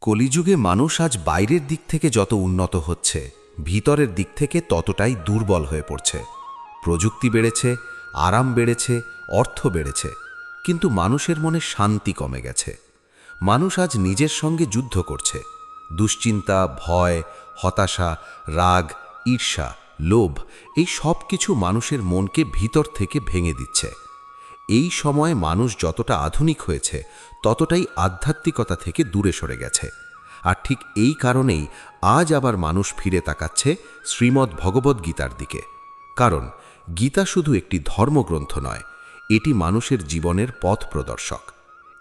কলিযুগে মানুষ আজ বাইরের দিক থেকে যত উন্নত হচ্ছে, ভিতরের দিক থেকে ততটাই দুর্বল হয়ে পড়ছে। প্রযুক্তি বেড়েছে, আরাম বেড়েছে, অর্থ বেড়েছে, কিন্তু মানুষের মনে শান্তি কমে গেছে। মানুষ আজ নিজের সঙ্গে যুদ্ধ করছে। দুশ্চিন্তা, ভয়, হতাশা, রাগ, ঈর্ষা, লোভ, এই সব কিছু মানুষের মনকে ভিতর থেকে ভেঙে দিচ্ছে। এই সময়ে মানুষ যতটা আধুনিক হয়েছে, ততটাই আধ্যাত্মিকতা থেকে দূরে সরে গেছে। আর ঠিক এই কারণেই আজ আবার মানুষ ফিরে তাকাচ্ছে শ্রীমদ্ ভগবদ্গীতার দিকে। কারণ গীতা শুধু একটি ধর্মগ্রন্থ নয়, এটি মানুষের জীবনের পথ প্রদর্শক।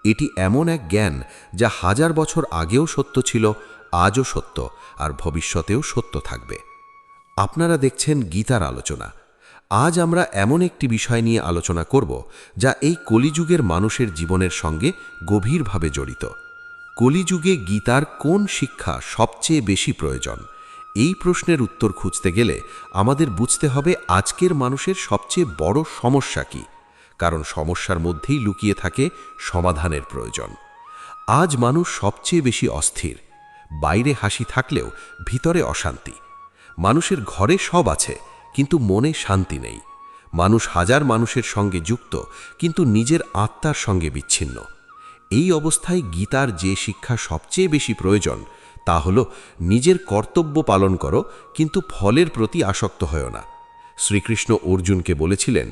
এটি এমন এক জ্ঞান যা হাজার বছর আগেও সত্য ছিল, আজও সত্য, আর ভবিষ্যতেও সত্য থাকবে। আপনারা দেখছেন গীতার আলোচনা। আজ আমরা এমন একটি বিষয় নিয়ে আলোচনা করব যা এই কলিযুগের মানুষের জীবনের সঙ্গে গভীরভাবে জড়িত। কলিযুগে গীতার কোন শিক্ষা সবচেয়ে বেশি প্রয়োজন? এই প্রশ্নের উত্তর খুঁজতে গেলে আমাদের বুঝতে হবে আজকের মানুষের সবচেয়ে বড় সমস্যা কি, কারণ সমস্যার মধ্যেই লুকিয়ে থাকে সমাধানের প্রয়োজন। আজ মানুষ সবচেয়ে বেশি অস্থির। বাইরে হাসি থাকলেও ভিতরে অশান্তি। মানুষের ঘরে সব আছে, কিন্তু মনে শান্তি নেই। মানুষ হাজার মানুষের সঙ্গে যুক্ত, কিন্তু নিজের আত্মার সঙ্গে বিচ্ছিন্ন। এই অবস্থায় গীতার যে শিক্ষা সবচেয়ে বেশি প্রয়োজন তা হল নিজের কর্তব্য পালন করো, কিন্তু ফলের প্রতি আসক্ত হও না। শ্রীকৃষ্ণ অর্জুনকে বলেছিলেন,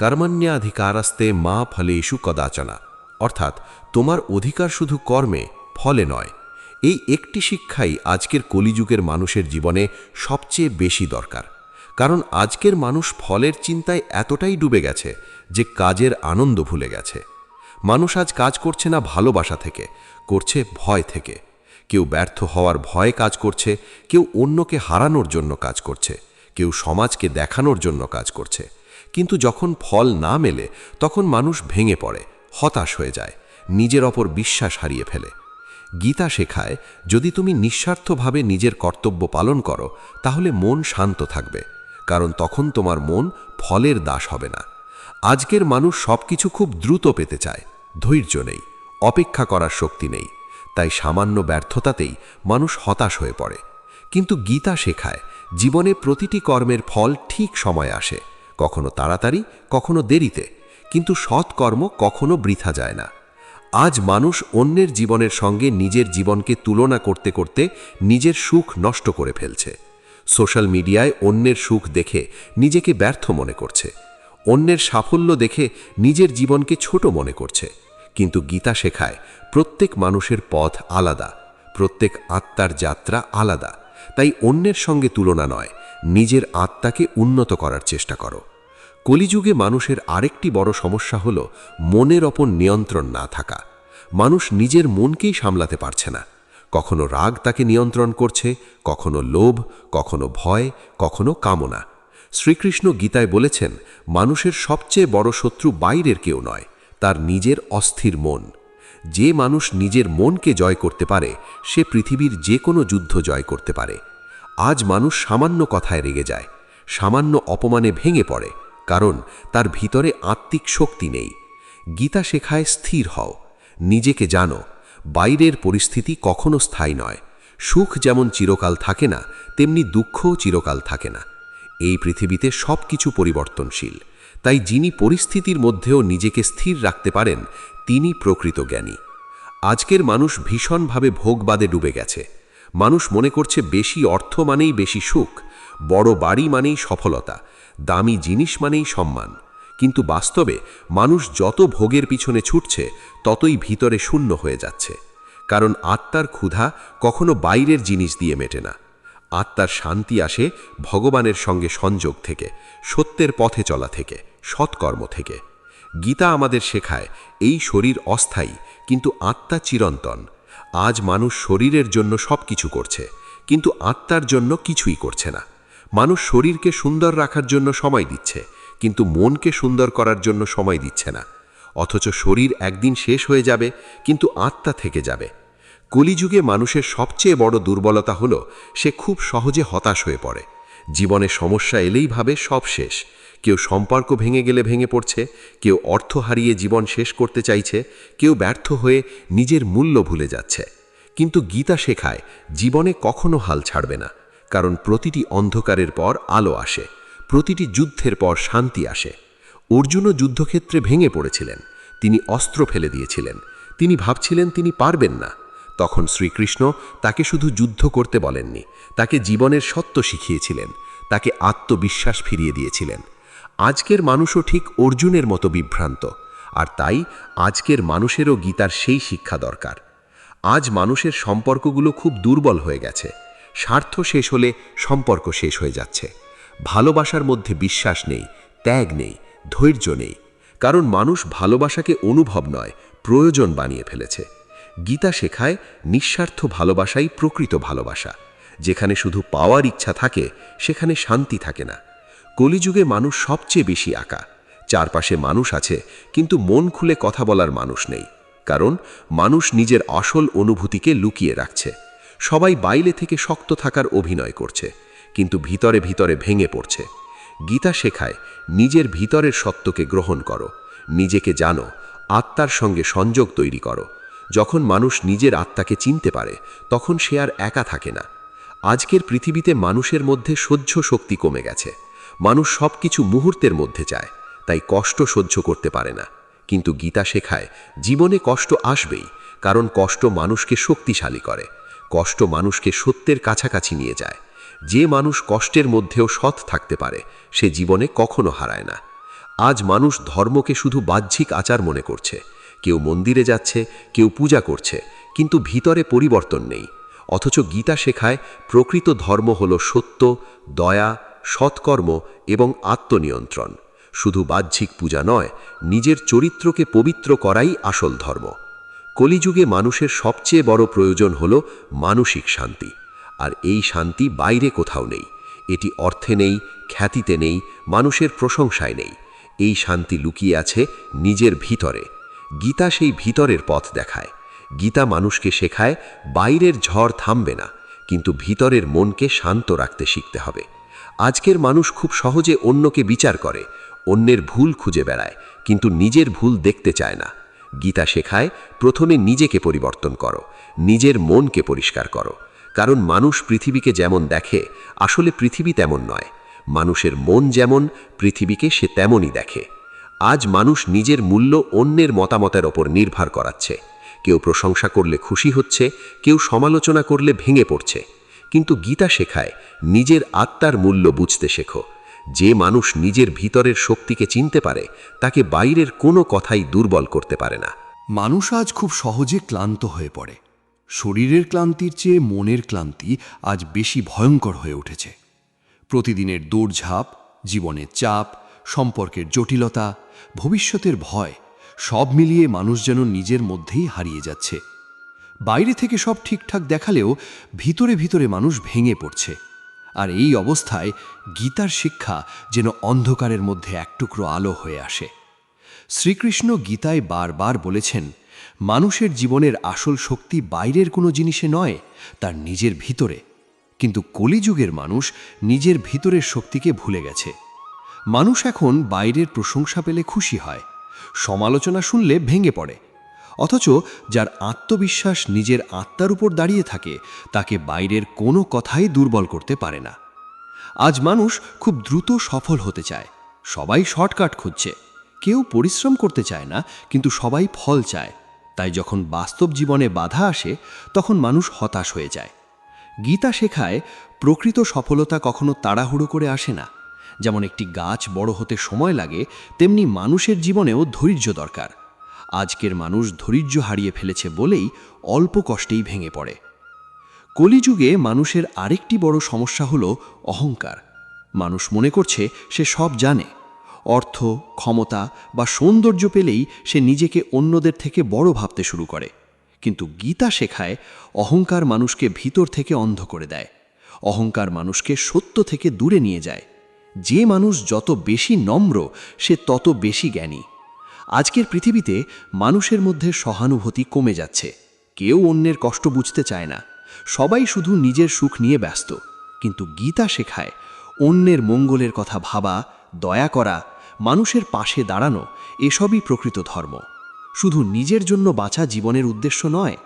কর্মণ্যাধিকারাস্তে মা ফলেষু কদাচনা, অর্থাৎ তোমার অধিকার শুধু কর্মে, ফলে নয়। এই একটি শিক্ষাই আজকের কলিযুগের মানুষের জীবনে সবচেয়ে বেশি দরকার। কারণ আজকের মানুষ ফলের চিন্তায় এতটাই ডুবে গেছে যে কাজের আনন্দ ভুলে গেছে। মানুষ আজ কাজ করছে না ভালোবাসা থেকে, করছে ভয় থেকে। কেউ ব্যর্থ হওয়ার ভয়ে কাজ করছে, কেউ অন্যকে হারানোর জন্য কাজ করছে, কেউ সমাজকে দেখানোর জন্য কাজ করছে। কিন্তু যখন ফল না মেলে, তখন মানুষ ভেঙে পড়ে, হতাশ হয়ে যায়, নিজের ওপর বিশ্বাস হারিয়ে ফেলে। গীতা শেখায়, যদি তুমি নিঃস্বার্থভাবে নিজের কর্তব্য পালন করো, তাহলে মন শান্ত থাকবে, কারণ তখন তোমার মন ফলের দাস হবে না। আজকের মানুষ সবকিছু খুব দ্রুত পেতে চায়, ধৈর্য নেই, অপেক্ষা করার শক্তি নেই। তাই সামান্য ব্যর্থতাতেই মানুষ হতাশ হয়ে পড়ে। কিন্তু গীতা শেখায়, জীবনে প্রতিটি কর্মের ফল ঠিক সময়ে আসে, কখনো তাড়াতাড়ি, কখনো দেরিতে, কিন্তু সৎকর্ম কখনো বৃথা যায় না। আজ মানুষ অন্যের জীবনের সঙ্গে নিজের জীবনকে তুলনা করতে করতে নিজের সুখ নষ্ট করে ফেলছে। সোশ্যাল মিডিয়ায় অন্যের সুখ দেখে নিজেকে ব্যর্থ মনে করছে, অন্যের সাফল্য দেখে নিজের জীবনকে ছোট মনে করছে। কিন্তু গীতা শেখায়, প্রত্যেক মানুষের পথ আলাদা, প্রত্যেক আত্মার যাত্রা আলাদা। তাই অন্যের সঙ্গে তুলনা নয়, নিজের আত্মাকে উন্নত করার চেষ্টা করো। কলিযুগে মানুষের আরেকটি বড় সমস্যা হল মনের ওপর নিয়ন্ত্রণ না থাকা। মানুষ নিজের মনকেই সামলাতে পারছে না। কখনো রাগ তাকে নিয়ন্ত্রণ করছে, কখনো লোভ, কখনো ভয়, কখনো কামনা। শ্রীকৃষ্ণ গীতায় বলেছেন, মানুষের সবচেয়ে বড় শত্রু বাইরের কেউ নয়, তার নিজের অস্থির মন। যে মানুষ নিজের মনকে জয় করতে পারে, সে পৃথিবীর যে কোনো যুদ্ধ জয় করতে পারে। আজ মানুষ সামান্য কথায় রেগে যায়, সামান্য অপমানে ভেঙে পড়ে, কারণ তার ভিতরে আত্মিক শক্তি নেই। গীতা শেখায়, স্থির হও, নিজেকে জানো। বাইরের পরিস্থিতি কখনো স্থায়ী নয়। সুখ যেমন চিরকাল থাকে না, তেমনি দুঃখও চিরকাল থাকে না। এই পৃথিবীতে সব কিছু পরিবর্তনশীল। তাই যিনি পরিস্থিতির মধ্যেও নিজেকে স্থির রাখতে পারেন, তিনি প্রকৃত জ্ঞানী। আজকের মানুষ ভীষণভাবে ভোগবাদে ডুবে গেছে। মানুষ মনে করছে বেশি অর্থ মানেই বেশি সুখ, বড় বাড়ি মানেই সফলতা, দামি জিনিস মানেই সম্মান। কিন্তু বাস্তবে মানুষ যত ভোগের পিছনে ছুটছে, ততই ভিতরে শূন্য হয়ে যাচ্ছে। কারণ আত্মার ক্ষুধা কখনো বাইরের জিনিস দিয়ে মেটে না। আত্মার শান্তি আসে ভগবানের সঙ্গে সংযোগ থেকে, সত্যের পথে চলা থেকে, সৎকর্ম থেকে। গীতা আমাদের শেখায়, এই শরীর অস্থায়ী, কিন্তু আত্মা চিরন্তন। আজ মানুষ শরীরের জন্য সব কিছু করছে, কিন্তু আত্মার জন্য কিছুই করছে না। মানুষ শরীরকে সুন্দর রাখার জন্য সময় দিচ্ছে, কিন্তু মনকে সুন্দর করার জন্য সময় দিচ্ছে না। অথচ শরীর একদিন শেষ হয়ে যাবে, কিন্তু আত্মা থেকে যাবে। কলিযুগে মানুষের সবচেয়ে বড় দুর্বলতা হল, সে খুব সহজে হতাশ হয়ে পড়ে। জীবনে সমস্যা এলেই ভাবে সব শেষ। কেউ সম্পর্ক ভেঙে গেলে ভেঙে পড়ছে, কেউ অর্থ হারিয়ে জীবন শেষ করতে চাইছে, কেউ ব্যর্থ হয়ে নিজের মূল্য ভুলে যাচ্ছে। কিন্তু গীতা শেখায় জীবনে কখনো হাল ছাড়বে না, কারণ প্রতিটি অন্ধকারের পর আলো আসে, প্রতিটি যুদ্ধের পর শান্তি আসে। অর্জুনও যুদ্ধক্ষেত্রে ভেঙে পড়েছিলেন, তিনি অস্ত্র ফেলে দিয়েছিলেন, তিনি ভাবছিলেন তিনি পারবেন না। তখন শ্রীকৃষ্ণ তাকে শুধু যুদ্ধ করতে বলেননি, তাকে জীবনের সত্য শিখিয়েছিলেন, তাকে আত্মবিশ্বাস ফিরিয়ে দিয়েছিলেন। আজকের মানুষও ঠিক অর্জুনের মতো বিভ্রান্ত, আর তাই আজকের মানুষেরও গীতার সেই শিক্ষা দরকার। আজ মানুষের সম্পর্কগুলো খুব দুর্বল হয়ে গেছে। স্বার্থ শেষ হলে সম্পর্ক শেষ হয়ে যাচ্ছে। ভালোবাসার মধ্যে বিশ্বাস নেই, ত্যাগ নেই, ধৈর্য নেই, কারণ মানুষ ভালোবাসাকে অনুভব নয়, প্রয়োজন বানিয়ে ফেলেছে। গীতা শেখায় নিঃস্বার্থ ভালোবাসাই প্রকৃত ভালোবাসা। যেখানে শুধু পাওয়ার ইচ্ছা থাকে, সেখানে শান্তি থাকে না। কলিযুগে মানুষ সবচেয়ে বেশি একা। চারপাশে মানুষ আছে, কিন্তু মন খুলে কথা বলার মানুষ নেই, কারণ মানুষ নিজের আসল অনুভূতিকে লুকিয়ে রাখছে। সবাই বাইরে থেকে শক্ত থাকার অভিনয় করছে, কিন্তু ভিতরে ভিতরে ভেঙে পড়ছে। গীতা শেখায় নিজের ভিতরের সত্যকে গ্রহণ করো, নিজেকে জানো, আত্মার সঙ্গে সংযোগ তৈরি করো। যখন মানুষ নিজের আত্মাকে চিনতে পারে, তখন সে আর একা থাকে না। আজকের পৃথিবীতে মানুষের মধ্যে সহ্য শক্তি কমে গেছে। মানুষ সব কিছু মুহূর্তের মধ্যে চায়, তাই কষ্ট সহ্য করতে পারে না। কিন্তু গীতা শেখায় জীবনে কষ্ট আসবেই, কারণ কষ্ট মানুষকে শক্তিশালী করে, কষ্ট মানুষকে সত্যের কাছাকাছি নিয়ে যায়। যে মানুষ কষ্টের মধ্যেও সৎ থাকতে পারে, সে জীবনে কখনো হারায় না। আজ মানুষ ধর্মকে শুধু বাহ্যিক আচার মনে করছে। কেউ মন্দিরে যাচ্ছে, কেউ পূজা করছে, কিন্তু ভিতরে পরিবর্তন নেই। অথচ গীতা শেখায় প্রকৃত ধর্ম হল সত্য, দয়া, সৎকর্ম এবং আত্মনিয়ন্ত্রণ। শুধু বাহ্যিক পূজা নয়, নিজের চরিত্রকে পবিত্র করাই আসল ধর্ম। কলিযুগে মানুষের সবচেয়ে বড় প্রয়োজন হল মানসিক শান্তি, আর এই শান্তি বাইরে কোথাও নেই। এটি অর্থে নেই, খ্যাতিতে নেই, মানুষের প্রশংসায় নেই। এই শান্তি লুকিয়ে আছে নিজের ভিতরে। গীতা সেই ভিতরের পথ দেখায়। গীতা মানুষকে শেখায় বাইরের ঝড় থামবে না, কিন্তু ভিতরের মনকে শান্ত রাখতে শিখতে হবে। আজকের মানুষ খুব সহজে অন্যকে বিচার করে, অন্যের ভুল খুঁজে বেড়ায়, কিন্তু নিজের ভুল দেখতে চায় না। গীতা শেখায় প্রথমে নিজেকে পরিবর্তন করো, নিজের মনকে পরিষ্কার করো, কারণ মানুষ পৃথিবীকে যেমন দেখে, আসলে পৃথিবী তেমন নয়। মানুষের মন যেমন, পৃথিবীকে সে তেমনই দেখে। আজ মানুষ নিজের মূল্য অন্যের মতামতের ওপর নির্ভর করাচ্ছে। কেউ প্রশংসা করলে খুশি হচ্ছে, কেউ সমালোচনা করলে ভেঙে পড়ছে। কিন্তু গীতা শেখায় নিজের আত্মার মূল্য বুঝতে শেখো। যে মানুষ নিজের ভিতরের শক্তিকে চিনতে পারে, তাকে বাইরের কোনো কথাই দুর্বল করতে পারে না। মানুষ আজ খুব সহজে ক্লান্ত হয়ে পড়ে। শরীরের ক্লান্তির চেয়ে মনের ক্লান্তি আজ বেশি ভয়ঙ্কর হয়ে উঠেছে। প্রতিদিনের দৌড়ঝাঁপ, জীবনের চাপ, সম্পর্কের জটিলতা, ভবিষ্যতের ভয়, সব মিলিয়ে মানুষ যেন নিজের মধ্যেই হারিয়ে যাচ্ছে। বাইরে থেকে সব ঠিকঠাক দেখালেও ভিতরে ভিতরে মানুষ ভেঙে পড়ছে। আর এই অবস্থায় গীতার শিক্ষা যেন অন্ধকারের মধ্যে এক টুকরো আলো হয়ে আসে। শ্রীকৃষ্ণ গীতায় বারবার বলেছেন, মানুষের জীবনের আসল শক্তি বাইরের কোনো জিনিসে নয়, তার নিজের ভিতরে। কিন্তু কলিযুগের মানুষ নিজের ভিতরের শক্তিকে ভুলে গেছে। মানুষ এখন বাইরের প্রশংসা পেলে খুশি হয়, সমালোচনা শুনলে ভেঙে পড়ে। অথচ যার আত্মবিশ্বাস নিজের আত্মার উপর দাঁড়িয়ে থাকে, তাকে বাইরের কোনো কথাই দুর্বল করতে পারে না। আজ মানুষ খুব দ্রুত সফল হতে চায়, সবাই শর্টকাট খুঁজছে। কেউ পরিশ্রম করতে চায় না, কিন্তু সবাই ফল চায়। তাই যখন বাস্তব জীবনে বাধা আসে, তখন মানুষ হতাশ হয়ে যায়। গীতা শেখায় প্রকৃত সফলতা কখনো তাড়াহুড়ো করে আসে না। যেমন একটি গাছ বড় হতে সময় লাগে, তেমনি মানুষের জীবনেও ধৈর্য দরকার। আজকের মানুষ ধৈর্য হারিয়ে ফেলেছে বলেই অল্প কষ্টেই ভেঙে পড়ে। কলিযুগে মানুষের আরেকটি বড় সমস্যা হলো অহংকার। মানুষ মনে করছে সে সব জানে। অর্থ, ক্ষমতা বা সৌন্দর্য পেলেই সে নিজেকে অন্যদের থেকে বড় ভাবতে শুরু করে। কিন্তু গীতা শেখায় অহংকার মানুষকে ভিতর থেকে অন্ধ করে দেয়। অহংকার মানুষকে সত্য থেকে দূরে নিয়ে যায়। যে মানুষ যত বেশি নম্র, সে তত বেশি জ্ঞানী। আজকের পৃথিবীতে মানুষের মধ্যে সহানুভূতি কমে যাচ্ছে। কেউ অন্যের কষ্ট বুঝতে চায় না, সবাই শুধু নিজের সুখ নিয়ে ব্যস্ত। কিন্তু গীতা শেখায় অন্যের মঙ্গলের কথা ভাবা, দয়া করা, মানুষের পাশে দাঁড়ানো, এসবই প্রকৃত ধর্ম। শুধু নিজের জন্য বাঁচা জীবনের উদ্দেশ্য নয়।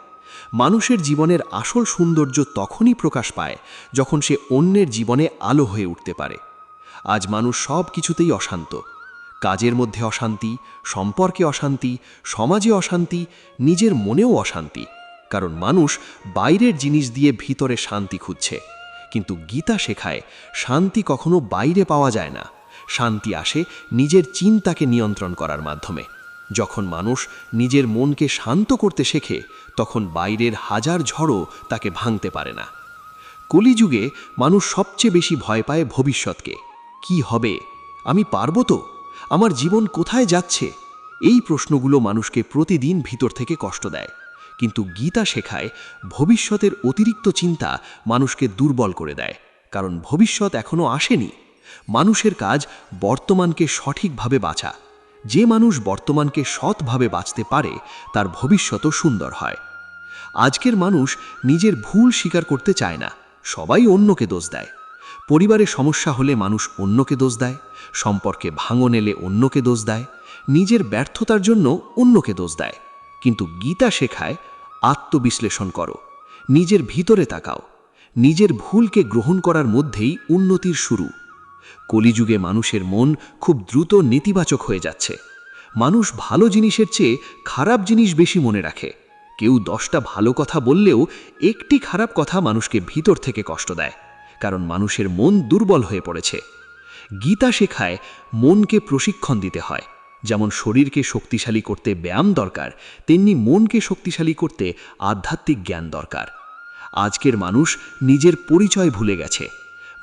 মানুষের জীবনের আসল সৌন্দর্য তখনই প্রকাশ পায় যখন সে অন্যের জীবনে আলো হয়ে উঠতে পারে। আজ মানুষ সব কিছুতেই অশান্ত। কাজের মধ্যে অশান্তি, সম্পর্কে অশান্তি, সমাজে অশান্তি, নিজের মনেও অশান্তি, কারণ মানুষ বাইরের জিনিস দিয়ে ভিতরে শান্তি খুঁজছে। কিন্তু গীতা শেখায় শান্তি কখনো বাইরে পাওয়া যায় না, শান্তি আসে নিজের চিন্তাকে নিয়ন্ত্রণ করার মাধ্যমে। যখন মানুষ নিজের মনকে শান্ত করতে শেখে, তখন বাইরের হাজার ঝড়ও তাকে ভাঙতে পারে না। কলিযুগে মানুষ সবচেয়ে বেশি ভয় পায় ভবিষ্যৎকে। কি হবে? আমি পারবো তো? আমার জীবন কোথায় যাচ্ছে? এই প্রশ্নগুলো মানুষকে প্রতিদিন ভিতর থেকে কষ্ট দেয়। কিন্তু গীতা শেখায় ভবিষ্যতের অতিরিক্ত চিন্তা মানুষকে দুর্বল করে দেয়, কারণ ভবিষ্যৎ এখনো আসেনি। মানুষের কাজ বর্তমানকে সঠিকভাবে বাঁচা। যে মানুষ বর্তমানকে সৎভাবে বাঁচতে পারে, তার ভবিষ্যতও সুন্দর হয়। আজকের মানুষ নিজের ভুল স্বীকার করতে চায় না, সবাই অন্যকে দোষ দেয়। পরিবারে সমস্যা হলে মানুষ অন্যকে দোষ দেয়, সম্পর্কে ভাঙন এলে অন্যকে দোষ দেয়, নিজের ব্যর্থতার জন্য অন্যকে দোষ দেয়। কিন্তু গীতা শেখায় আত্মবিশ্লেষণ করো, নিজের ভিতরে তাকাও। নিজের ভুলকে গ্রহণ করার মধ্যেই উন্নতির শুরু। কলিযুগে মানুষের মন খুব দ্রুত নেতিবাচক হয়ে যাচ্ছে। মানুষ ভালো জিনিসের চেয়ে খারাপ জিনিস বেশি মনে রাখে। কেউ 10টা ভালো কথা বললেও একটি খারাপ কথা মানুষকে ভিতর থেকে কষ্ট দেয়, কারণ মানুষের মন দুর্বল হয়ে পড়েছে। গীতা শেখায় মনকে প্রশিক্ষণ দিতে হয়। যেমন শরীরকে শক্তিশালী করতে ব্যায়াম দরকার, তেমনি মনকে শক্তিশালী করতে আধ্যাত্মিক জ্ঞান দরকার। আজকের মানুষ নিজের পরিচয় ভুলে গেছে।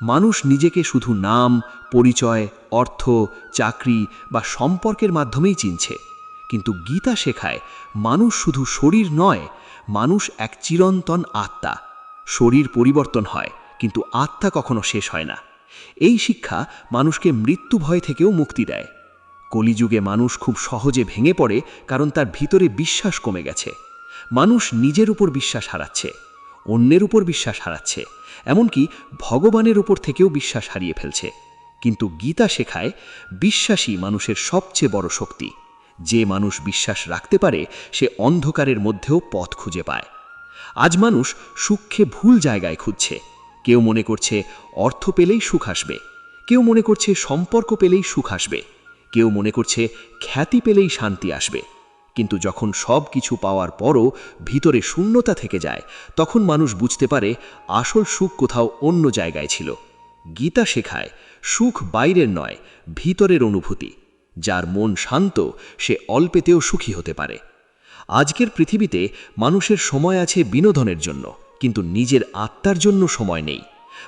মানুষ নিজেকে শুধু নাম, পরিচয়, অর্থ, চাকরি বা সম্পর্কের মাধ্যমেই চিনছে। কিন্তু গীতা শেখায় মানুষ শুধু শরীর নয়, মানুষ এক চিরন্তন আত্মা। শরীর পরিবর্তন হয়, কিন্তু আত্মা কখনো শেষ হয় না। এই শিক্ষা মানুষকে মৃত্যু ভয় থেকেও মুক্তি দেয়। কলিযুগে মানুষ খুব সহজে ভেঙে পড়ে, কারণ তার ভিতরে বিশ্বাস কমে গেছে। মানুষ নিজের উপর বিশ্বাস হারাচ্ছে, অন্যের উপর বিশ্বাস হারাচ্ছে, এমনকি ভগবানের উপর থেকেও বিশ্বাস হারিয়ে ফেলছে। কিন্তু গীতা শেখায় বিশ্বাসই মানুষের সবচেয়ে বড় শক্তি। যে মানুষ বিশ্বাস রাখতে পারে, সে অন্ধকারের মধ্যেও পথ খুঁজে পায়। আজ মানুষ সুখকে ভুল জায়গায় খুঁজছে। কেউ মনে করছে অর্থ পেলেই সুখ আসবে, কেউ মনে করছে সম্পর্ক পেলেই সুখ আসবে, কেউ মনে করছে খ্যাতি পেলেই শান্তি আসবে। কিন্তু যখন সব কিছু পাওয়ার পরও ভিতরে শূন্যতা থেকে যায়, তখন মানুষ বুঝতে পারে আসল সুখ কোথাও অন্য জায়গায় ছিল। গীতা শেখায় সুখ বাইরের নয়, ভিতরের অনুভূতি। যার মন শান্ত, সে অল্পেতেও সুখী হতে পারে। আজকের পৃথিবীতে মানুষের সময় আছে বিনোদনের জন্য, কিন্তু নিজের আত্মার জন্য সময় নেই।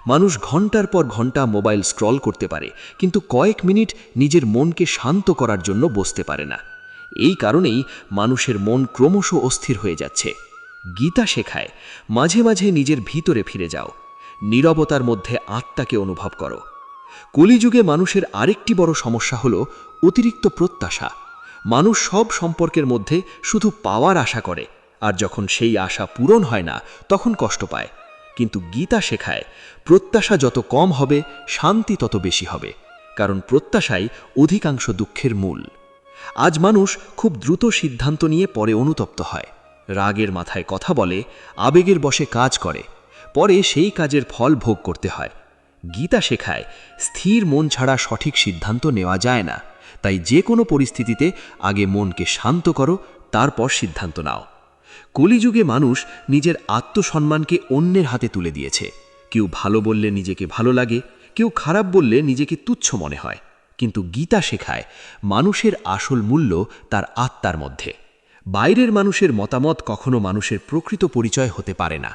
মানুষ ঘন্টার পর ঘন্টা মোবাইল স্ক্রল করতে পারে, কিন্তু কয়েক মিনিট নিজের মনকে শান্ত করার জন্য বসতে পারে না। এই কারণেই মানুষের মন ক্রমশ অস্থির হয়ে যাচ্ছে। গীতা শেখায় মাঝে মাঝে নিজের ভিতরে ফিরে যাও, নীরবতার মধ্যে আত্মাকে অনুভব করো। কলিযুগে মানুষের আরেকটি বড় সমস্যা হলো অতিরিক্ত প্রত্যাশা। মানুষ সব সম্পর্কের মধ্যে শুধু পাওয়ার আশা করে, আর যখন সেই আশা পূরণ হয় না, তখন কষ্ট পায়। কিন্তু গীতা শেখায় প্রত্যাশা যত কম হবে, শান্তি তত বেশি হবে, কারণ প্রত্যাশাই অধিকাংশ দুঃখের মূল। আজ মানুষ খুব দ্রুত সিদ্ধান্ত নিয়ে পরে অনুতপ্ত হয়, রাগের মাথায় কথা বলে, আবেগের বশে কাজ করে, পরে সেই কাজের ফল ভোগ করতে হয়। গীতা শেখায় স্থির মন ছাড়া সঠিক সিদ্ধান্ত নেওয়া যায় না। তাই যে কোনো পরিস্থিতিতে আগে মনকে শান্ত করো, তারপর সিদ্ধান্ত নাও। কলিযুগে মানুষ নিজের আত্মসম্মানকে অন্যের হাতে তুলে দিয়েছে। কেউ ভালো বললে নিজেকে ভালো লাগে, কেউ খারাপ বললে নিজেকে তুচ্ছ মনে হয়। কিন্তু গীতা শেখায় মানুষের আসল মূল্য তার আত্মার মধ্যে। বাইরের মানুষের মতামত কখনো মানুষের প্রকৃত পরিচয় হতে পারে না।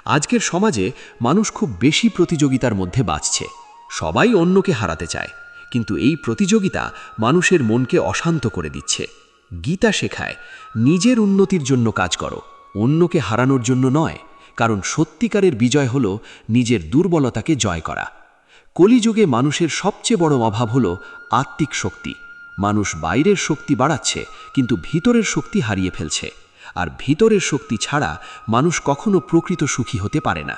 আজকের সমাজে মানুষ খুব বেশি প্রতিযোগিতার মধ্যে বাঁচছে। সবাই অন্যকে হারাতে চায়, কিন্তু এই প্রতিযোগিতা মানুষের মনকে অশান্ত করে দিচ্ছে। গীতা শেখায় নিজের উন্নতির জন্য কাজ করো, অন্যকে হারানোর জন্য নয়, কারণ সত্যিকারের বিজয় হলো নিজের দুর্বলতাকে জয় করা। কলিযুগে মানুষের সবচেয়ে বড় অভাব হলো আত্মিক শক্তি। মানুষ বাইরের শক্তি বাড়াচ্ছে, কিন্তু ভিতরের শক্তি হারিয়ে ফেলছে। আর ভিতরের শক্তি ছাড়া মানুষ কখনো প্রকৃত সুখী হতে পারে না।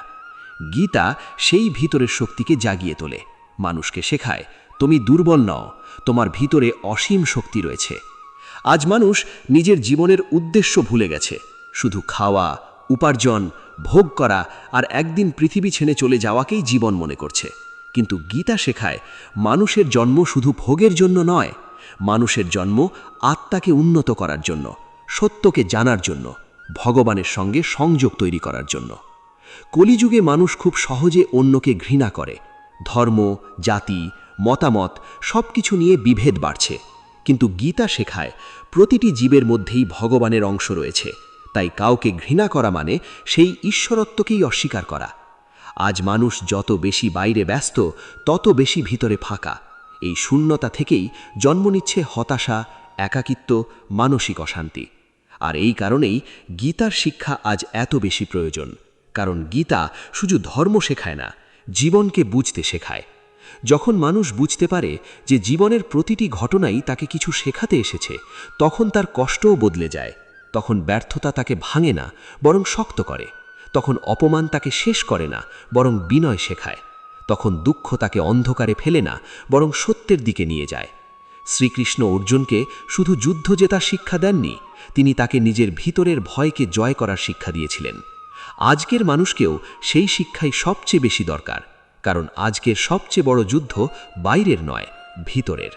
গীতা সেই ভিতরের শক্তিকে জাগিয়ে তোলে, মানুষকে শেখায় তুমি দুর্বল নও, তোমার ভিতরে অসীম শক্তি রয়েছে। আজ মানুষ নিজের জীবনের উদ্দেশ্য ভুলে গেছে, শুধু খাওয়া, উপার্জন, ভোগ করা আর একদিন পৃথিবী ছেড়ে চলে যাওয়াকেই জীবন মনে করছে। কিন্তু গীতা শেখায় মানুষের জন্ম শুধু ভোগের জন্য নয়, মানুষের জন্ম আত্মাকে উন্নত করার জন্য, সত্যকে জানার জন্য, ভগবানের সঙ্গে সংযোগ তৈরি করার জন্য। কলিযুগে মানুষ খুব সহজে অন্যকে ঘৃণা করে। ধর্ম, জাতি, মতামত সবকিছু নিয়ে বিভেদ বাড়ছে। কিন্তু গীতা শেখায় প্রতিটি জীবের মধ্যেই ভগবানের অংশ রয়েছে। তাই কাউকে ঘৃণা করা মানে সেই ঈশ্বরত্বকেই অস্বীকার করা। আজ মানুষ যত বেশি বাইরে ব্যস্ত, তত বেশি ভিতরে ফাঁকা। এই শূন্যতা থেকেই জন্ম নিচ্ছে হতাশা, একাকিত্ব, মানসিক অশান্তি। আর এই কারণেই গীতার শিক্ষা আজ এত বেশি প্রয়োজন। কারণ গীতা শুধু ধর্ম শেখায় না, জীবনকে বুঝতে শেখায়। যখন মানুষ বুঝতে পারে যে জীবনের প্রতিটি ঘটনাই তাকে কিছু শেখাতে এসেছে, তখন তার কষ্টও বদলে যায়। তখন ব্যর্থতা তাকে ভাঙে না, বরং শক্ত করে। তখন অপমান তাকে শেষ করে না, বরং বিনয় শেখায়। তখন দুঃখ তাকে অন্ধকারে ফেলে না, বরং সত্যের দিকে নিয়ে যায়। শ্রীকৃষ্ণ অর্জুনকে শুধু যুদ্ধ জেতার শিক্ষা দেননি, তিনি তাকে নিজের ভিতরের ভয়কে জয় করার শিক্ষা দিয়েছিলেন। আজকের মানুষকেও সেই শিক্ষাই সবচেয়ে বেশি দরকার। কারণ আজকের সবচেয়ে বড় যুদ্ধ বাইরের নয়, ভিতরের।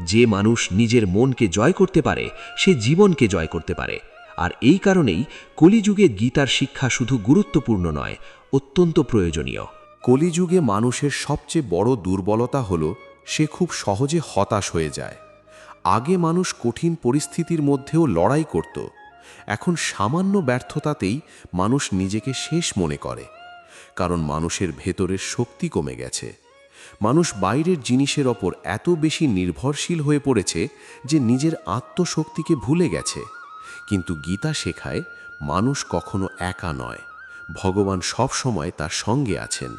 যে মানুষ নিজের মনকে জয় করতে পারে, সে জীবনকে জয় করতে পারে। আর এই কারণেই কলিযুগে গীতার শিক্ষা শুধু গুরুত্বপূর্ণ নয়, অত্যন্ত প্রয়োজনীয়। কলিযুগে মানুষের সবচেয়ে বড় দুর্বলতা হলো সে খুব সহজে হতাশ হয়ে যায়। আগে মানুষ কঠিন পরিস্থিতির মধ্যেও লড়াই করত, এখন সামান্য ব্যর্থতাতেই মানুষ নিজেকে শেষ মনে করে। কারণ মানুষের ভেতরের শক্তি কমে গেছে। মানুষ বাইরের জিনিসের ওপর এত বেশি নির্ভরশীল হয়ে পড়েছে যে নিজের আত্মশক্তিকে ভুলে গেছে। কিন্তু গীতা শেখায় মানুষ কখনো একা নয়, ভগবান সব সময় তার সঙ্গে আছেন।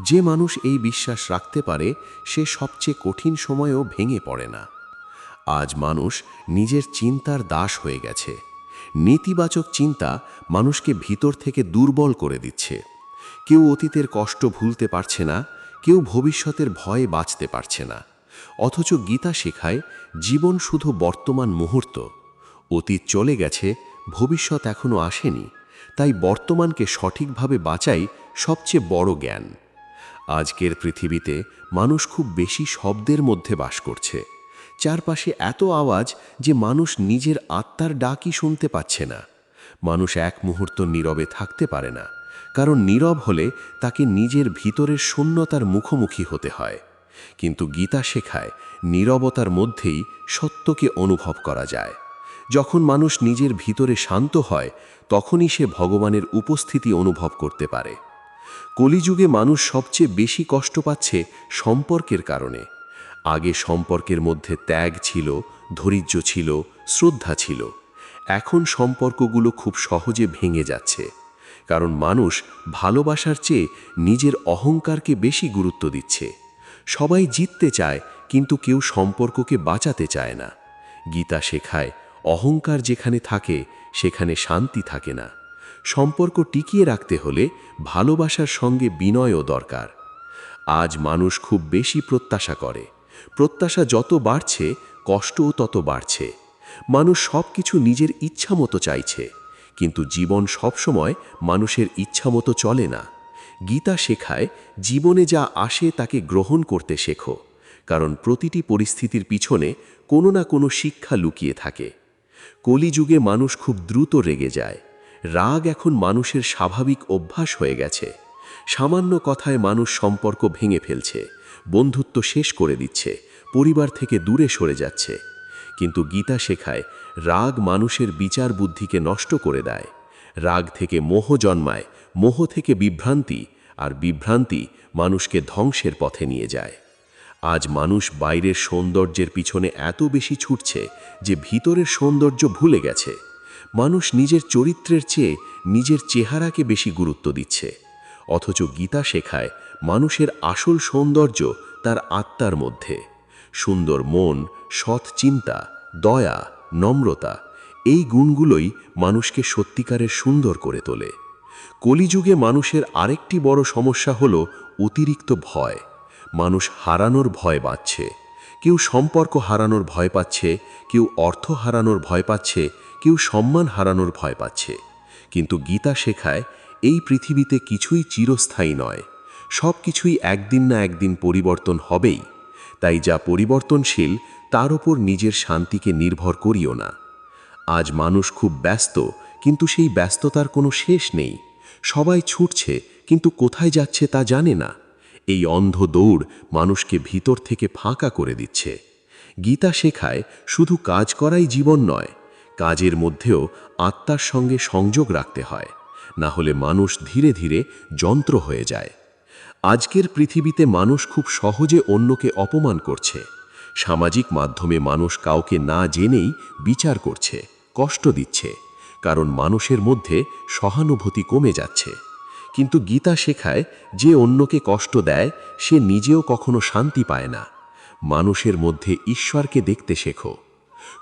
যে মানুষ এই বিশ্বাস রাখতে পারে, সে সবচেয়ে কঠিন সময়েও ভেঙে পড়ে না। আজ মানুষ নিজের চিন্তার দাস হয়ে গেছে। নেতিবাচক চিন্তা মানুষকে ভিতর থেকে দুর্বল করে দিচ্ছে। কেউ অতীতের কষ্ট ভুলতে পারছে না, কেউ ভবিষ্যতের ভয়ে বাঁচতে পারছে না। অথচ গীতা শেখায় জীবন শুধু বর্তমান মুহূর্ত। অতীত চলে গেছে, ভবিষ্যৎ এখনো আসেনি। তাই বর্তমানকে সঠিকভাবে বাঁচাই সবচেয়ে বড় জ্ঞান। আজকের পৃথিবীতে মানুষ খুব বেশি শব্দের মধ্যে বাস করছে। চারপাশে এত আওয়াজ যে মানুষ নিজের আত্মার ডাকই শুনতে পাচ্ছে না। মানুষ এক মুহূর্ত নীরবে থাকতে পারে না, কারণ নীরব হলে তাকে নিজের ভিতরের শূন্যতার মুখোমুখি হতে হয়। কিন্তু গীতা শেখায় নীরবতার মধ্যেই সত্যকে অনুভব করা যায়। যখন মানুষ নিজের ভিতরে শান্ত হয়, তখনই সে ভগবানের উপস্থিতি অনুভব করতে পারে। কলিযুগে মানুষ সবচেয়ে বেশি কষ্ট পাচ্ছে সম্পর্কের কারণে। আগে সম্পর্কের মধ্যে ত্যাগ ছিল, ধৈর্য ছিল, শ্রদ্ধা ছিল। এখন সম্পর্কগুলো খুব সহজে ভেঙে যাচ্ছে। কারণ মানুষ ভালোবাসার চেয়ে নিজের অহংকারকে বেশি গুরুত্ব দিচ্ছে। সবাই জিততে চায়, কিন্তু কেউ সম্পর্ককে বাঁচাতে চায় না। গীতা শেখায় অহংকার যেখানে থাকে, সেখানে শান্তি থাকে না। সম্পর্ক টিকিয়ে রাখতে হলে ভালোবাসার সঙ্গে বিনয়ও দরকার। আজ মানুষ খুব বেশি প্রত্যাশা করে। প্রত্যাশা যত বাড়ছে, কষ্টও তত বাড়ছে। মানুষ সব কিছু নিজের ইচ্ছা মতো চাইছে, কিন্তু জীবন সবসময় মানুষের ইচ্ছা মতো চলে না। গীতা শেখায় জীবনে যা আসে তাকে গ্রহণ করতে শেখো, কারণ প্রতিটি পরিস্থিতির পিছনে কোনো না কোনো শিক্ষা লুকিয়ে থাকে। কলিযুগে মানুষ খুব দ্রুত রেগে যায়। রাগ এখন মানুষের স্বাভাবিক অভ্যাস হয়ে গেছে। সামান্য কথায় মানুষ সম্পর্ক ভেঙে ফেলছে, বন্ধুত্ব শেষ করে দিচ্ছে, পরিবার থেকে দূরে সরে যাচ্ছে। কিন্তু গীতা শেখায় রাগ মানুষের বিচার বুদ্ধিকে নষ্ট করে দেয়। রাগ থেকে মোহ জন্মায়, মোহ থেকে বিভ্রান্তি, আর বিভ্রান্তি মানুষকে ধ্বংসের পথে নিয়ে যায়। আজ মানুষ বাইরের সৌন্দর্যের পিছনে এত বেশি ছুটছে যে ভিতরের সৌন্দর্য ভুলে গেছে। মানুষ নিজের চরিত্রের চেয়ে নিজের চেহারাকে বেশি গুরুত্ব দিচ্ছে। অথচ গীতা শেখায় মানুষের আসল সৌন্দর্য তার আত্মার মধ্যে। সুন্দর মন, সৎ চিন্তা, দয়া, নম্রতা, এই গুণগুলোই মানুষকে সত্যিকারের সুন্দর করে তোলে। কলিযুগে মানুষের আরেকটি বড় সমস্যা হলো অতিরিক্ত ভয়। মানুষ হারানোর ভয় পাচ্ছে। কেউ সম্পর্ক হারানোর ভয় পাচ্ছে, কেউ অর্থ হারানোর ভয় পাচ্ছে, কেউ সম্মান হারানোর ভয় পাচ্ছে। কিন্তু গীতা শেখায় এই পৃথিবীতে কিছুই চিরস্থায়ী নয়, সব কিছুই একদিন না একদিন পরিবর্তন হবেই। তাই যা পরিবর্তনশীল তার ওপর নিজের শান্তিকে নির্ভর করিও না। আজ মানুষ খুব ব্যস্ত, কিন্তু সেই ব্যস্ততার কোনো শেষ নেই। সবাই ছুটছে, কিন্তু কোথায় যাচ্ছে তা জানে না। এই অন্ধ দৌড় মানুষকে ভিতর থেকে ফাঁকা করে দিচ্ছে। গীতা শেখায় শুধু কাজ করাই জীবন নয়, কাজের মধ্যেও আত্মার সঙ্গে সংযোগ রাখতে হয়, না হলে মানুষ ধীরে ধীরে যন্ত্র হয়ে যায়। আজকের পৃথিবীতে মানুষ খুব সহজে অন্যকে অপমান করছে। সামাজিক মাধ্যমে মানুষ কাউকে না জেনেই বিচার করছে, কষ্ট দিচ্ছে, কারণ মানুষের মধ্যে সহানুভূতি কমে যাচ্ছে। কিন্তু গীতা শেখায় যে অন্যকে কষ্ট দেয় সে নিজেও কখনো শান্তি পায় না। মানুষের মধ্যে ঈশ্বরকে দেখতে শেখো।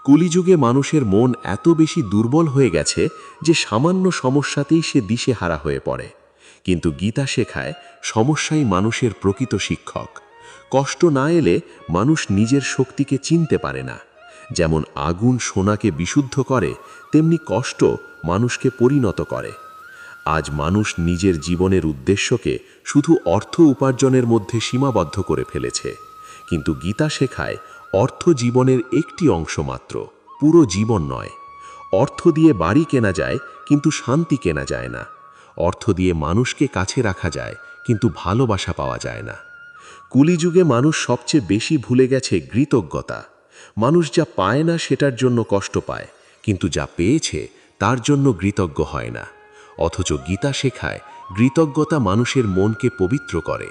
কলিযুগে মানুষের মন এত বেশি দুর্বল হয়ে গেছে যে সামান্য সমস্যাতেই সে দিশেহারা হয়ে পড়ে। কিন্তু গীতা শেখায় সমস্যাই মানুষের প্রকৃত শিক্ষক। কষ্ট না এলে মানুষ নিজের শক্তিকে চিনতে পারে না। যেমন আগুন সোনাকে বিশুদ্ধ করে, তেমনি কষ্ট মানুষকে পরিণত করে। আজ মানুষ নিজের জীবনের উদ্দেশ্যকে শুধু অর্থ উপার্জনের মধ্যে সীমাবদ্ধ করে ফেলেছে। কিন্তু গীতা শেখায় অর্থ জীবনের একটি অংশ মাত্র, পুরো জীবন নয়। অর্থ দিয়ে বাড়ি কেনা যায়, কিন্তু শান্তি কেনা যায় না। অর্থ দিয়ে মানুষকে কাছে রাখা যায়, কিন্তু ভালোবাসা পাওয়া যায় না। কলিযুগে মানুষ সবচেয়ে বেশি ভুলে গেছে কৃতজ্ঞতা। মানুষ যা পায় না সেটার জন্য কষ্ট পায়, কিন্তু যা পেয়েছে তার জন্য কৃতজ্ঞ হয় না। অথচ গীতা শেখায় কৃতজ্ঞতা মানুষের মনকে পবিত্র করে।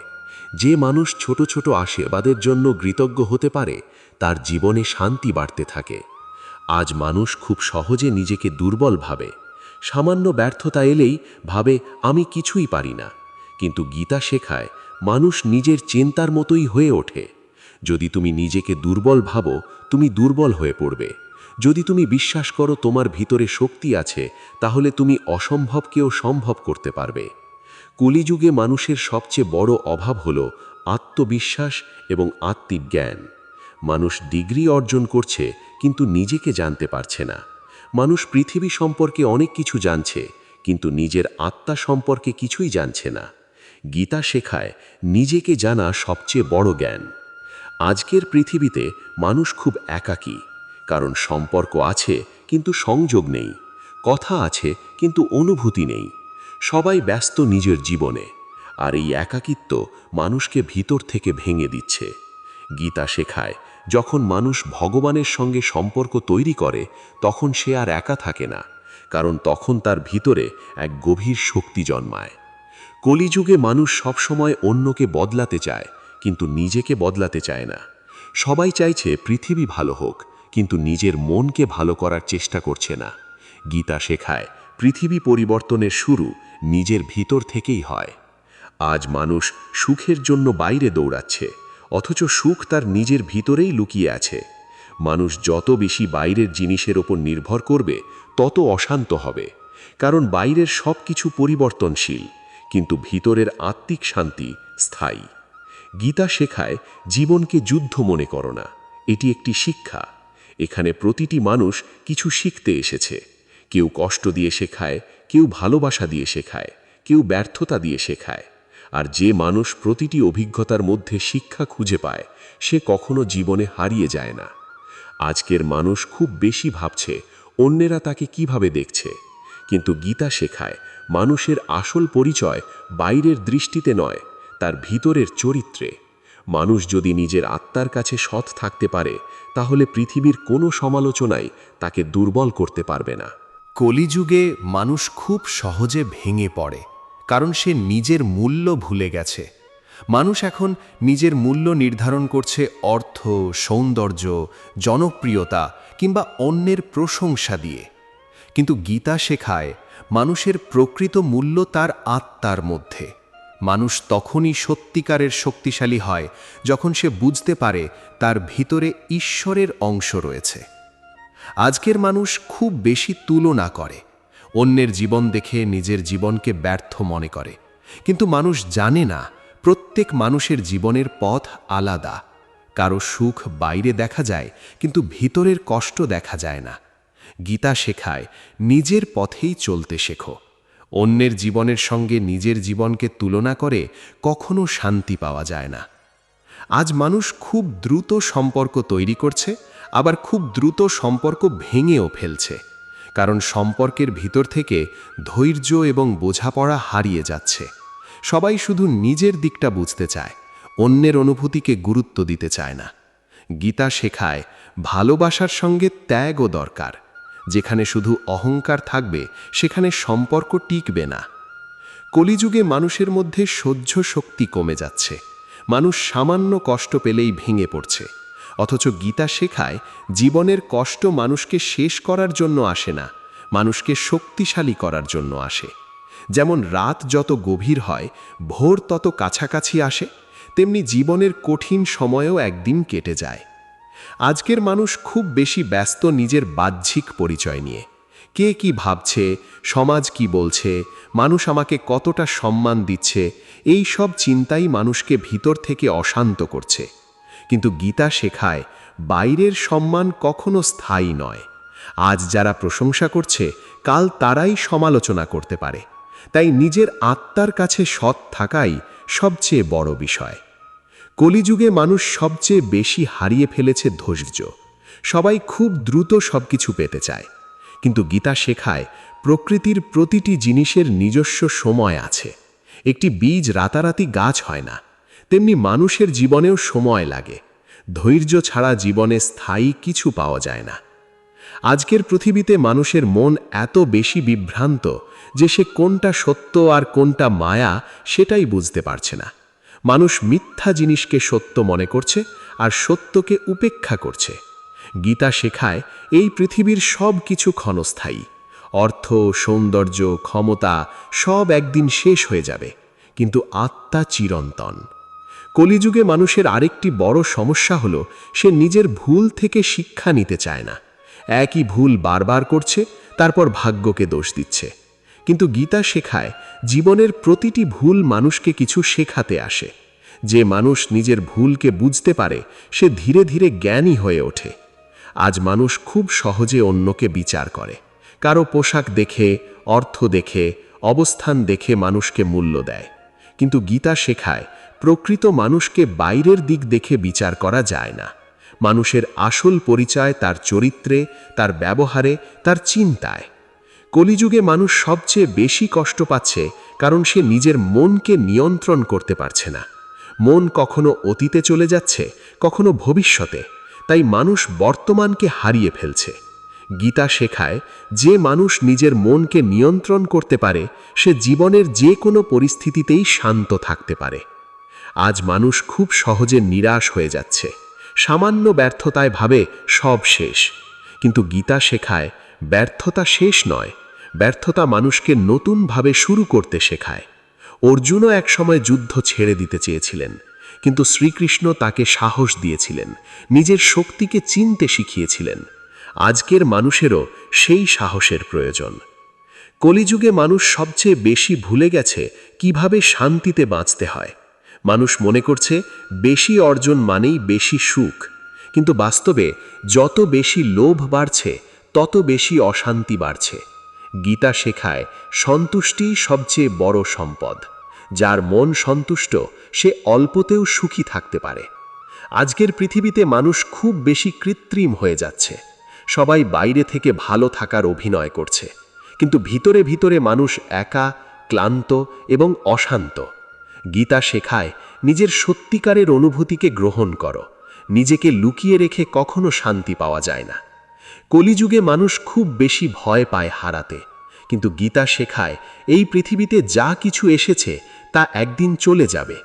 যে মানুষ ছোট ছোট আশীর্বাদের জন্য কৃতজ্ঞ হতে পারে, তার জীবনে শান্তি বাড়তে থাকে। আজ মানুষ খুব সহজে নিজেকে দুর্বল ভাবে। সামান্য ব্যর্থতা এলেই ভাবে আমি কিছুই পারি না। কিন্তু গীতা শেখায় মানুষ নিজের চিন্তার মতোই হয়ে ওঠে। যদি তুমি নিজেকে দুর্বল ভাবো, তুমি দুর্বল হয়ে পড়বে। যদি তুমি বিশ্বাস করো তোমার ভিতরে শক্তি আছে, তাহলে তুমি অসম্ভবকেও সম্ভব করতে পারবে। কলিযুগে মানুষের সবচেয়ে বড় অভাব হল আত্মবিশ্বাস এবং আত্মিক জ্ঞান। মানুষ ডিগ্রি অর্জন করছে, কিন্তু নিজেকে জানতে পারছে না। মানুষ পৃথিবী সম্পর্কে অনেক কিছু জানছে, কিন্তু নিজের আত্মা সম্পর্কে কিছুই জানছে না। গীতা শেখায় নিজেকে জানা সবচেয়ে বড় জ্ঞান। আজকের পৃথিবীতে মানুষ খুব একাকী, কারণ সম্পর্ক আছে কিন্তু সংযোগ নেই, কথা আছে কিন্তু অনুভূতি নেই। সবাই ব্যস্ত নিজের জীবনে, আর এই একাকিত্ব মানুষকে ভিতর থেকে ভেঙে দিচ্ছে। গীতা শেখায় যখন মানুষ ভগবানের সঙ্গে সম্পর্ক তৈরি করে, তখন সে আর একা থাকে না, কারণ তখন তার ভিতরে এক গভীর শক্তি জন্মায়। কলিযুগে মানুষ সবসময় অন্যকে বদলাতে চায়, কিন্তু নিজেকে বদলাতে চায় না। সবাই চাইছে পৃথিবী ভালো হোক, কিন্তু নিজের মনকে ভালো করার চেষ্টা করছে না। গীতা শেখায় পৃথিবী পরিবর্তনের শুরু নিজের ভিতর থেকেই হয়। আজ মানুষ সুখের জন্য বাইরে দৌড়াচ্ছে, অথচ সুখ তার নিজের ভিতরেই লুকিয়ে আছে। মানুষ যত বেশি বাইরের জিনিসের ওপর নির্ভর করবে, তত অশান্ত হবে, কারণ বাইরের সব কিছু পরিবর্তনশীল, কিন্তু ভিতরের আত্মিক শান্তি স্থায়ী। গীতা শেখায় জীবনকে যুদ্ধ মনে করো না, এটি একটি শিক্ষা। এখানে প্রতিটি মানুষ কিছু শিখতে এসেছে। কেউ কষ্ট দিয়ে শেখায়, কেউ ভালোবাসা দিয়ে শেখায়, কেউ ব্যর্থতা দিয়ে শেখায়। আর যে মানুষ প্রতিটি অভিজ্ঞতার মধ্যে শিক্ষা খুঁজে পায়, সে কখনো জীবনে হারিয়ে যায় না। আজকের মানুষ খুব বেশি ভাবছে অন্যেরা তাকে কিভাবে দেখছে, কিন্তু গীতা শেখায় মানুষের আসল পরিচয় বাইরের দৃষ্টিতে নয়, তার ভিতরের চরিত্রে। মানুষ যদি নিজের আত্মার কাছে সৎ থাকতে পারে, তাহলে পৃথিবীর কোনো সমালোচনাই তাকে দুর্বল করতে পারবে না। কলিযুগে মানুষ খুব সহজে ভেঙে পড়ে, কারণ সে নিজের মূল্য ভুলে গেছে। মানুষ এখন নিজের মূল্য নির্ধারণ করছে অর্থ, সৌন্দর্য, জনপ্রিয়তা কিংবা অন্যের প্রশংসা দিয়ে। কিন্তু গীতা শেখায় মানুষের প্রকৃত মূল্য তার আত্মার মধ্যে। মানুষ তখনই সত্যিকারের শক্তিশালী হয় যখন সে বুঝতে পারে তার ভিতরে ঈশ্বরের অংশ রয়েছে। আজকের মানুষ খুব বেশি তুলনা করে, অন্যের জীবন দেখে নিজের জীবনকে ব্যর্থ মনে করে। কিন্তু মানুষ জানে না প্রত্যেক মানুষের জীবনের পথ আলাদা। কারো সুখ বাইরে দেখা যায়, কিন্তু ভিতরের কষ্ট দেখা যায় না। গীতা শেখায় নিজের পথেই চলতে শেখো। অন্যের জীবনের সঙ্গে নিজের জীবনকে তুলনা করে কখনো শান্তি পাওয়া যায় না। আজ মানুষ খুব দ্রুত সম্পর্ক তৈরি করছে, আবার খুব দ্রুত সম্পর্ক ভেঙেও ফেলছে, কারণ সম্পর্কের ভিতর থেকে ধৈর্য এবং বোঝাপড়া হারিয়ে যাচ্ছে। সবাই শুধু নিজের দিকটা বুঝতে চায়, অন্যের অনুভূতিকে গুরুত্ব দিতে চায় না। গীতা শেখায় ভালোবাসার সঙ্গে ত্যাগও দরকার। যেখানে শুধু অহংকার থাকবে সেখানে সম্পর্ক টিকবে না। কলিযুগে মানুষের মধ্যে সহ্য শক্তি কমে যাচ্ছে। মানুষ সামান্য কষ্ট পেলেই ভেঙে পড়ছে। অথচ গীতা শেখায় জীবনের কষ্ট মানুষকে শেষ করার জন্য আসে না, মানুষকে শক্তিশালী করার জন্য আসে। যেমন রাত যত গভীর হয়, ভোর তত কাছাকাছি আসে, তেমনি জীবনের কঠিন সময়ও একদিন কেটে যায়। আজকের মানুষ খুব বেশি ব্যস্ত নিজের বাহ্যিক পরিচয় নিয়ে। কে কি ভাবছে, সমাজ কি বলছে, মানুষ আমাকে কতটা সম্মান দিচ্ছে, এই সব চিন্তাই মানুষকে ভিতর থেকে অশান্ত করছে। কিন্তু গীতা শেখায় বাইরের সম্মান কখনো স্থায়ী নয়। আজ যারা প্রশংসা করছে, কাল তারাই সমালোচনা করতে পারে। তাই নিজের আত্মার কাছে সৎ থাকাই সবচেয়ে বড় বিষয়। কলিযুগে মানুষ সবচেয়ে বেশি হারিয়ে ফেলেছে ধৈর্য। সবাই খুব দ্রুত সবকিছু পেতে চায়, কিন্তু গীতা শেখায় প্রকৃতির প্রতিটি জিনিসের নিজস্ব সময় আছে। একটি বীজ রাতারাতি গাছ হয় না, তেমনি মানুষের জীবনেও সময় লাগে। ধৈর্য ছাড়া জীবনে স্থায়ী কিছু পাওয়া যায় না। আজকের পৃথিবীতে মানুষের মন এত বেশি বিভ্রান্ত যে সে কোনটা সত্য আর কোনটা মায়া সেটাই বুঝতে পারছে না। মানুষ মিথ্যা জিনিসকে সত্য মনে করছে আর সত্যকে উপেক্ষা করছে। গীতা শেখায় এই পৃথিবীর সব কিছু ক্ষণস্থায়ী। অর্থ, সৌন্দর্য, ক্ষমতা সব একদিন শেষ হয়ে যাবে, কিন্তু আত্মা চিরন্তন। কলিযুগে মানুষের আরেকটি বড় সমস্যা হলো সে নিজের ভুল থেকে শিক্ষা নিতে চায় না। একই ভুল বারবার করছে, তারপর ভাগ্যকে দোষ দিচ্ছে। কিন্তু গীতা শেখায় জীবনের প্রতিটি ভুল মানুষকে কিছু শেখাতে আসে। যে মানুষ নিজের ভুলকে বুঝতে পারে সে ধীরে ধীরে জ্ঞানী হয়ে ওঠে। আজ মানুষ খুব সহজে অন্যকে বিচার করে। কারো পোশাক দেখে, অর্থ দেখে, অবস্থান দেখে মানুষকে মূল্য দেয়। কিন্তু গীতা শেখায় প্রকৃত মানুষকে বাইরের দিক দেখে বিচার করা যায় না। মানুষের আসল পরিচয় তার চরিত্রে, তার ব্যবহারে, তার চিন্তায়। কলিযুগে মানুষ সবচেয়ে বেশি কষ্ট পাচ্ছে কারণ সে নিজের মনকে নিয়ন্ত্রণ করতে পারছে না। মন কখনো অতীতে চলে যাচ্ছে, কখনো ভবিষ্যতে। তাই মানুষ বর্তমানকে হারিয়ে ফেলছে। গীতা শেখায় যে মানুষ নিজের মনকে নিয়ন্ত্রণ করতে পারে সে জীবনের যে কোনো পরিস্থিতিতেই শান্ত থাকতে পারে। আজ মানুষ খুব সহজে নিরাশ হয়ে যাচ্ছে। সামান্য ব্যর্থতায় ভাবে সব শেষ। কিন্তু গীতা শেখায় ব্যর্থতা শেষ নয়, ব্যর্থতা মানুষকে নতুনভাবে শুরু করতে শেখায়। অর্জুনও একসময় যুদ্ধ ছেড়ে দিতে চেয়েছিলেন, কিন্তু শ্রীকৃষ্ণ তাকে সাহস দিয়েছিলেন, নিজের শক্তিকে চিনতে শিখিয়েছিলেন। আজকের মানুষেরও সেই সাহসের প্রয়োজন। কলিযুগে মানুষ সবচেয়ে বেশি ভুলে গেছে কিভাবে শান্তিতে বাঁচতে হয়। মানুষ মনে করছে বেশি অর্জন মানেই বেশি সুখ, কিন্তু বাস্তবে যত বেশি লোভ বাড়ছে তত বেশি অশান্তি বাড়ছে। গীতা শেখায় সন্তুষ্টি সবচেয়ে বড় সম্পদ। যার মন সন্তুষ্ট সে অল্পতেও সুখী থাকতে পারে। আজকের পৃথিবীতে মানুষ খুব বেশি কৃত্রিম হয়ে যাচ্ছে। সবাই বাইরে থেকে ভালো থাকার অভিনয় করছে, কিন্তু ভিতরে ভিতরে মানুষ একা, ক্লান্ত এবং অশান্ত। গীতা শেখায় নিজের সত্যিকারের অনুভূতিকে গ্রহণ করো। নিজেকে লুকিয়ে রেখে কখনো শান্তি পাওয়া যায় না। কলিযুগে মানুষ খুব বেশি ভয় পায় হারাতে, কিন্তু গীতা শেখায় এই পৃথিবীতে যা কিছু এসেছে তা একদিন চলে যাবে।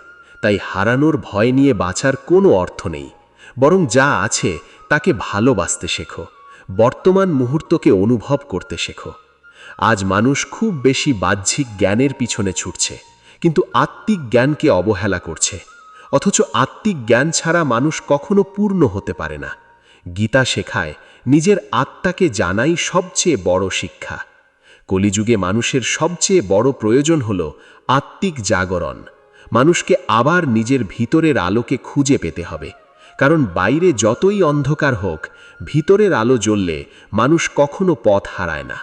তাই হারানোর ভয় নিয়ে বাঁচার কোনো অর্থ নেই, বরং যা আছে তাকে ভালোবাসতে শেখো। বর্তমান মুহূর্তকে অনুভব করতে শেখো। আজ মানুষ খুব বেশি বাহ্যিক জ্ঞানের পিছনে ছুটছে, কিন্তু আত্মিক জ্ঞানকে অবহেলা করছে। অথচ আত্মিক জ্ঞান ছাড়া মানুষ কখনো পূর্ণ হতে পারে না। গীতা শেখায় নিজের আত্মাকে জানাই সবচেয়ে বড় শিক্ষা। কলিযুগে মানুষের সবচেয়ে বড় প্রয়োজন হল আত্মিক জাগরণ। মানুষকে আবার নিজের ভিতরের আলোকে খুঁজে পেতে হবে, কারণ বাইরে যতই অন্ধকার হোক ভিতরের আলো জ্বললে মানুষ কখনো পথ হারায় না।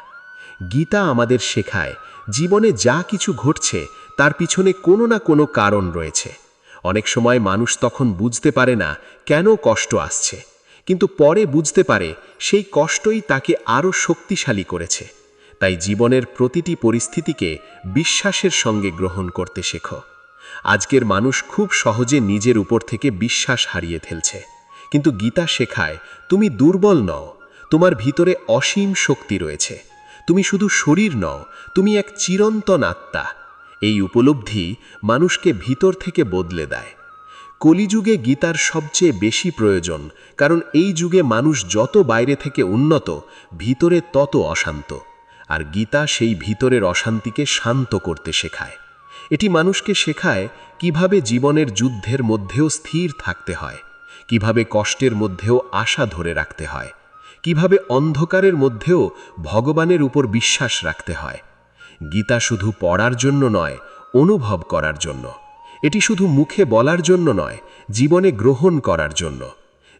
গীতা আমাদের শেখায় জীবনে যা কিছু ঘটছে তার পিছনে কোনো না কোনো কারণ রয়েছে। অনেক সময় মানুষ তখন বুঝতে পারে না কেন কষ্ট আসছে, কিন্তু পরে বুঝতে পারে সেই কষ্টই তাকে আরও শক্তিশালী করেছে। তাই জীবনের প্রতিটি পরিস্থিতিকে বিশ্বাসের সঙ্গে গ্রহণ করতে শেখো। আজকের মানুষ খুব সহজে নিজের উপর থেকে বিশ্বাস হারিয়ে ফেলছে, কিন্তু গীতা শেখায় তুমি দুর্বল নও, তোমার ভিতরে অসীম শক্তি রয়েছে। তুমি শুধু শরীর নও, তুমি এক চিরন্তন আত্মা। এই উপলব্ধি মানুষকে ভিতর থেকে বদলে দেয়। কলিযুগে গীতার সবচেয়ে বেশি প্রয়োজন, কারণ এই যুগে মানুষ যত বাইরে থেকে উন্নত, ভিতরে তত অশান্ত। আর গীতা সেই ভিতরের অশান্তিকে শান্ত করতে শেখায়। এটি মানুষকে শেখায় কিভাবে জীবনের যুদ্ধের মধ্যেও স্থির থাকতে হয়, কিভাবে কষ্টের মধ্যেও আশা ধরে রাখতে হয়, কিভাবে অন্ধকারের মধ্যেও ভগবানের উপর বিশ্বাস রাখতে হয়। গীতা শুধু পড়ার জন্য নয়, অনুভব করার জন্য। এটি শুধু মুখে বলার জন্য নয়, জীবনে গ্রহণ করার জন্য।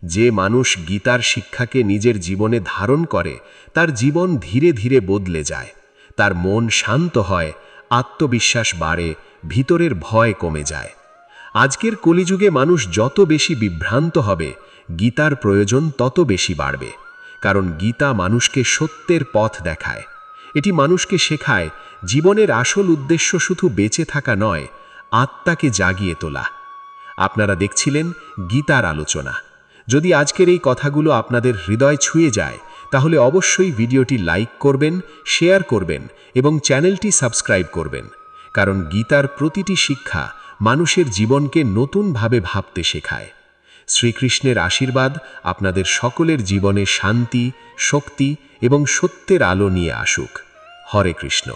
যে মানুষ গীতার শিক্ষাকে নিজের জীবনে ধারণ করে, তার জীবন ধীরে ধীরে বদলে যায়। তার মন শান্ত হয়, আত্মবিশ্বাস বাড়ে, ভিতরের ভয় কমে যায়। আজকের কলিযুগে মানুষ যত বেশি বিভ্রান্ত হবে, গীতার প্রয়োজন তত বেশি বাড়বে। কারণ গীতা মানুষকে সত্যের পথ দেখায়। এটি মানুষকে শেখায় জীবনের আসল উদ্দেশ্য শুধু বেঁচে থাকা নয়, আত্মাকে জাগিয়ে তোলা। আপনারা দেখছিলেন গীতার আলোচনা। যদি আজকের এই কথাগুলো আপনাদের হৃদয় ছুঁয়ে যায়, তাহলে অবশ্যই ভিডিওটি লাইক করবেন, শেয়ার করবেন এবং চ্যানেলটি সাবস্ক্রাইব করবেন। কারণ গীতার প্রতিটি শিক্ষা মানুষের জীবনকে নতুনভাবে ভাবতে শেখায়। শ্রীকৃষ্ণের আশীর্বাদ আপনাদের সকলের জীবনে শান্তি, শক্তি এবং সত্যের আলো নিয়ে আসুক। হরে কৃষ্ণ।